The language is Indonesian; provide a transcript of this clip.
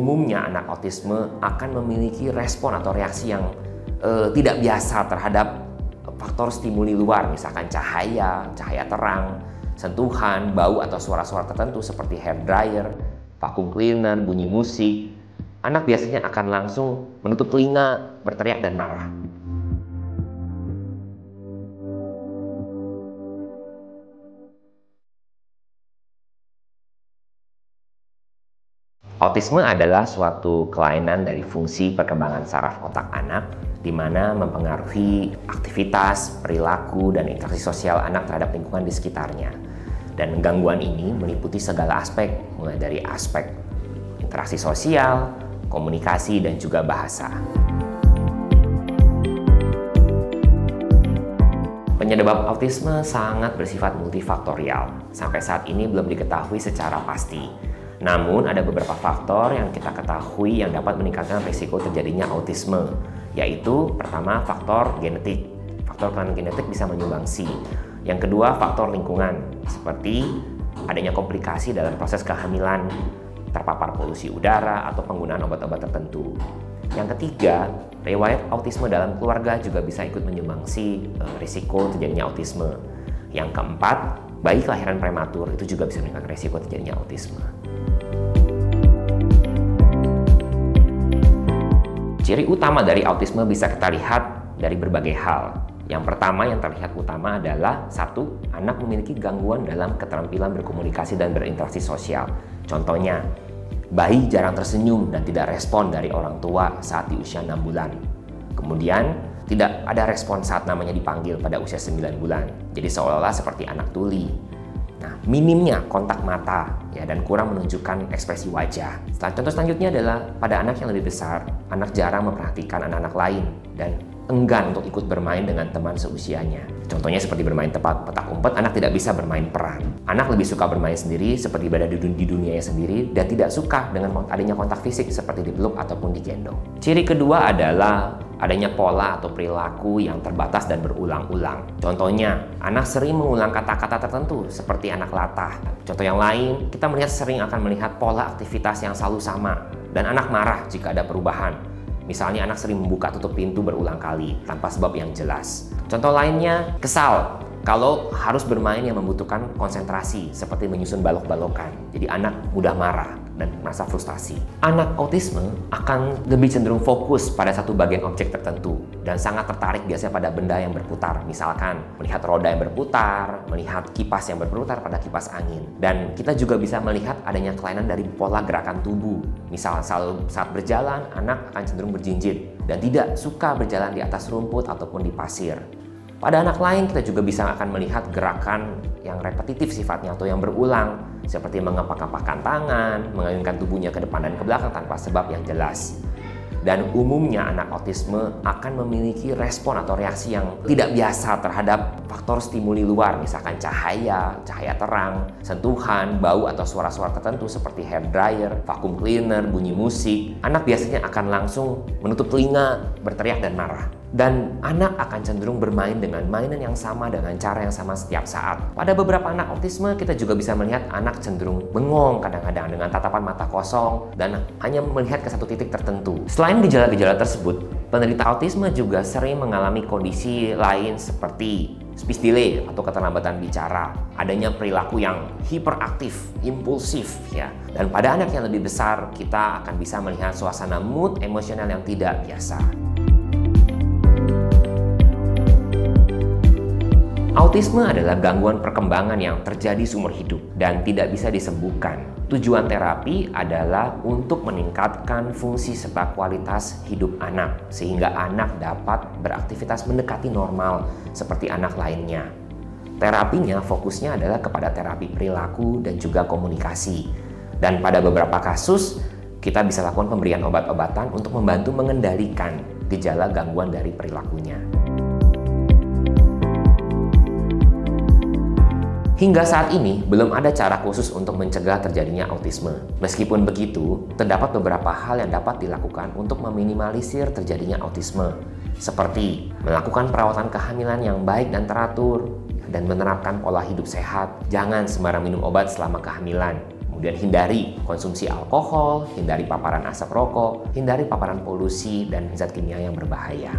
Umumnya anak autisme akan memiliki respon atau reaksi yang tidak biasa terhadap faktor stimuli luar, misalkan cahaya terang, sentuhan, bau atau suara-suara tertentu seperti hair dryer, vacuum cleaner, bunyi musik. Anak biasanya akan langsung menutup telinga, berteriak dan marah. Autisme adalah suatu kelainan dari fungsi perkembangan saraf otak anak, di mana mempengaruhi aktivitas, perilaku, dan interaksi sosial anak terhadap lingkungan di sekitarnya. Dan gangguan ini meliputi segala aspek, mulai dari aspek interaksi sosial, komunikasi, dan juga bahasa. Penyebab autisme sangat bersifat multifaktorial. Sampai saat ini belum diketahui secara pasti. Namun, ada beberapa faktor yang kita ketahui yang dapat meningkatkan risiko terjadinya autisme, yaitu pertama faktor genetik. Faktor kelainan genetik bisa menyumbangsi. Yang kedua, faktor lingkungan, seperti adanya komplikasi dalam proses kehamilan, terpapar polusi udara, atau penggunaan obat-obat tertentu. Yang ketiga, riwayat autisme dalam keluarga juga bisa ikut menyumbangsi risiko terjadinya autisme. Yang keempat, bayi kelahiran prematur itu juga bisa meningkatkan risiko terjadinya autisme. Ciri utama dari autisme bisa kita lihat dari berbagai hal. Yang pertama yang terlihat utama adalah satu, anak memiliki gangguan dalam keterampilan berkomunikasi dan berinteraksi sosial. Contohnya, bayi jarang tersenyum dan tidak respon dari orang tua saat di usia 6 bulan. Kemudian, tidak ada respon saat namanya dipanggil pada usia 9 bulan. Jadi seolah-olah seperti anak tuli. Nah, minimnya kontak mata ya, dan kurang menunjukkan ekspresi wajah. Contoh selanjutnya adalah pada anak yang lebih besar, anak jarang memperhatikan anak-anak lain dan enggan untuk ikut bermain dengan teman seusianya. Contohnya seperti bermain petak umpet, anak tidak bisa bermain peran. Anak lebih suka bermain sendiri seperti berada di dunianya sendiri dan tidak suka dengan adanya kontak fisik seperti dipeluk ataupun digendong. Ciri kedua adalah adanya pola atau perilaku yang terbatas dan berulang-ulang. Contohnya, anak sering mengulang kata-kata tertentu seperti anak latah. Contoh yang lain, kita sering akan melihat pola aktivitas yang selalu sama dan anak marah jika ada perubahan. Misalnya anak sering membuka tutup pintu berulang kali tanpa sebab yang jelas. Contoh lainnya, kesal kalau harus bermain yang membutuhkan konsentrasi seperti menyusun balok-balokan. Jadi anak mudah marah dan merasa frustasi. Anak autisme akan lebih cenderung fokus pada satu bagian objek tertentu dan sangat tertarik biasanya pada benda yang berputar. Misalkan melihat roda yang berputar, melihat kipas yang berputar pada kipas angin. Dan kita juga bisa melihat adanya kelainan dari pola gerakan tubuh. Misal saat berjalan, anak akan cenderung berjinjit dan tidak suka berjalan di atas rumput ataupun di pasir. Pada anak lain kita juga bisa akan melihat gerakan yang repetitif sifatnya atau yang berulang, seperti mengepak-ngepakkan tangan, mengayunkan tubuhnya ke depan dan ke belakang tanpa sebab yang jelas. Dan umumnya anak autisme akan memiliki respon atau reaksi yang tidak biasa terhadap faktor stimuli luar, misalkan cahaya terang, sentuhan, bau atau suara-suara tertentu seperti hair dryer, vacuum cleaner, bunyi musik. Anak biasanya akan langsung menutup telinga, berteriak dan marah. Dan anak akan cenderung bermain dengan mainan yang sama dengan cara yang sama setiap saat. Pada beberapa anak autisme kita juga bisa melihat anak cenderung bengong kadang-kadang dengan tatapan mata kosong dan hanya melihat ke satu titik tertentu. Selain gejala-gejala tersebut, penderita autisme juga sering mengalami kondisi lain seperti speech delay atau keterlambatan bicara, adanya perilaku yang hiperaktif, impulsif ya. Dan pada anak yang lebih besar kita akan bisa melihat suasana mood emosional yang tidak biasa. Autisme adalah gangguan perkembangan yang terjadi seumur hidup dan tidak bisa disembuhkan. Tujuan terapi adalah untuk meningkatkan fungsi serta kualitas hidup anak, sehingga anak dapat beraktivitas mendekati normal seperti anak lainnya. Terapinya fokusnya adalah kepada terapi perilaku dan juga komunikasi. Dan pada beberapa kasus, kita bisa lakukan pemberian obat-obatan untuk membantu mengendalikan gejala gangguan dari perilakunya. Hingga saat ini, belum ada cara khusus untuk mencegah terjadinya autisme. Meskipun begitu, terdapat beberapa hal yang dapat dilakukan untuk meminimalisir terjadinya autisme, seperti melakukan perawatan kehamilan yang baik dan teratur, dan menerapkan pola hidup sehat. Jangan sembarang minum obat selama kehamilan. Kemudian hindari konsumsi alkohol, hindari paparan asap rokok, hindari paparan polusi dan zat kimia yang berbahaya.